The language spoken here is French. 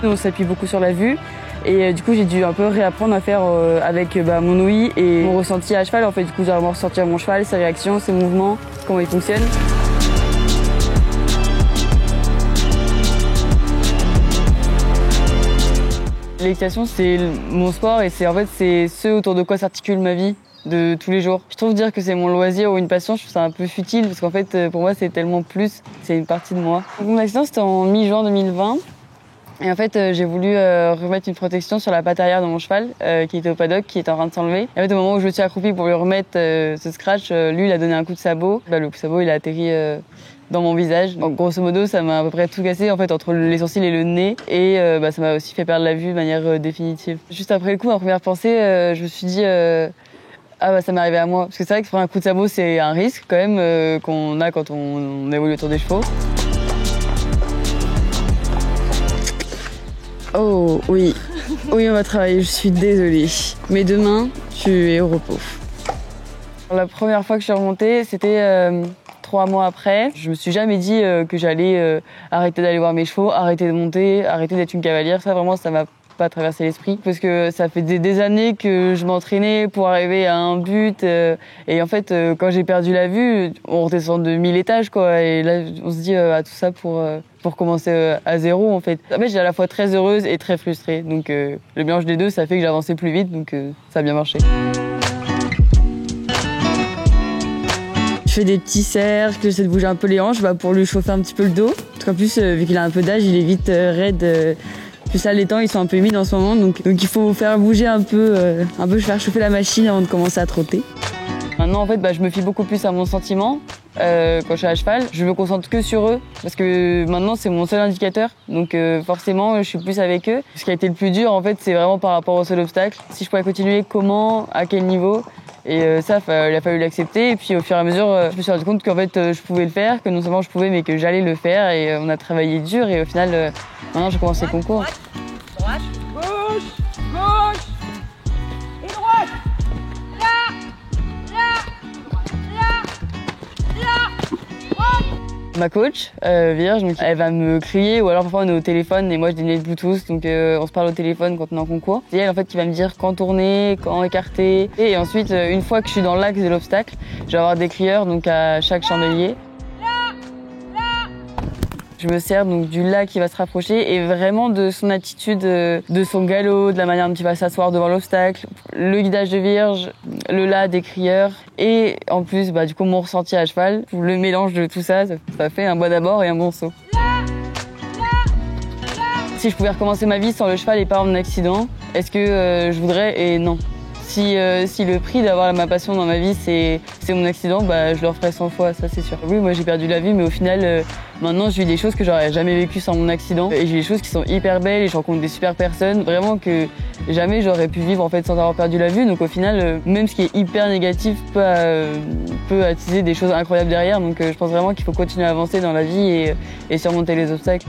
On s'appuie beaucoup sur la vue. Et du coup, j'ai dû un peu réapprendre à faire avec mon ouïe et mon ressenti à cheval. En fait, du coup, j'ai vraiment ressentir mon cheval, ses réactions, ses mouvements, comment il fonctionne. L'équitation, c'est mon sport et en fait, c'est ce autour de quoi s'articule ma vie de tous les jours. Je trouve dire que c'est mon loisir ou une passion, je trouve ça un peu futile parce qu'en fait, pour moi, c'est tellement plus, c'est une partie de moi. Donc, mon accident, c'était en mi-juin 2020. Et en fait, j'ai voulu remettre une protection sur la patte arrière de mon cheval qui était au paddock, qui était en train de s'enlever. Et en fait, au moment où je me suis accroupie pour lui remettre ce scratch, lui, il a donné un coup de sabot. Le coup de sabot, il a atterri dans mon visage. Donc, grosso modo, ça m'a à peu près tout cassé en fait entre les sourcils et le nez. Et ça m'a aussi fait perdre la vue de manière définitive. Juste après le coup, ma première pensée, je me suis dit ça m'est arrivé à moi. Parce que c'est vrai que prendre un coup de sabot, c'est un risque quand même qu'on a quand on évolue autour des chevaux. Oh oui, oui on va travailler, je suis désolée. Mais demain, tu es au repos. La première fois que je suis remontée, c'était 3 mois après. Je me suis jamais dit que j'allais arrêter d'aller voir mes chevaux, arrêter de monter, arrêter d'être une cavalière. Ça vraiment, ça m'a pas traversé l'esprit. Parce que ça fait des années que je m'entraînais pour arriver à un but. Et en fait, quand j'ai perdu la vue, on redescend de 1000 étages, quoi. Et là, on se dit à tout ça pour commencer à zéro, en fait. En fait, j'étais à la fois très heureuse et très frustrée. Donc, le mélange des deux, ça fait que j'avançais plus vite. Donc, ça a bien marché. Je fais des petits cercles, j'essaie de bouger un peu les hanches pour lui chauffer un petit peu le dos. Parce qu'en plus, vu qu'il a un peu d'âge, il est vite raide. Puis ça, les temps, ils sont un peu humides en ce moment. Donc il faut faire bouger un peu, faire chauffer la machine avant de commencer à trotter. Maintenant, en fait, je me fie beaucoup plus à mon sentiment quand je suis à cheval. Je me concentre que sur eux parce que maintenant, c'est mon seul indicateur. Donc forcément, je suis plus avec eux. Ce qui a été le plus dur, en fait, c'est vraiment par rapport au seul obstacle. Si je pouvais continuer, comment, à quel niveau. Et ça, il a fallu l'accepter. Et puis au fur et à mesure, je me suis rendu compte qu'en fait, je pouvais le faire, que non seulement je pouvais, mais que j'allais le faire. Et on a travaillé dur. Et au final, maintenant, je commence les concours. Droite, gauche, gauche et droite. Là, droite. Ma coach, Vierge, donc, elle va me crier ou alors parfois on est au téléphone et moi je dis le Bluetooth, donc on se parle au téléphone quand on est en concours. C'est elle en fait qui va me dire quand tourner, quand écarter. Et ensuite, une fois que je suis dans l'axe de l'obstacle, je vais avoir des crieurs donc à chaque chandelier. Je me sers donc du là qui va se rapprocher et vraiment de son attitude, de son galop, de la manière dont il va s'asseoir devant l'obstacle, le guidage de Vierge, le là des crieurs et en plus du coup mon ressenti à cheval. Le mélange de tout ça, ça fait un bon d'abord et un bon saut. Si je pouvais recommencer ma vie sans le cheval et pas en accident, est-ce que je voudrais? Et non. Si le prix d'avoir ma passion dans ma vie, c'est mon accident, je le referai 100 fois, ça c'est sûr. Oui, moi j'ai perdu la vue, mais au final, maintenant j'ai eu des choses que j'aurais jamais vécues sans mon accident. Et j'ai des choses qui sont hyper belles et je rencontre des super personnes, vraiment que jamais j'aurais pu vivre en fait sans avoir perdu la vue. Donc au final, même ce qui est hyper négatif peut attiser des choses incroyables derrière. Donc je pense vraiment qu'il faut continuer à avancer dans la vie et surmonter les obstacles.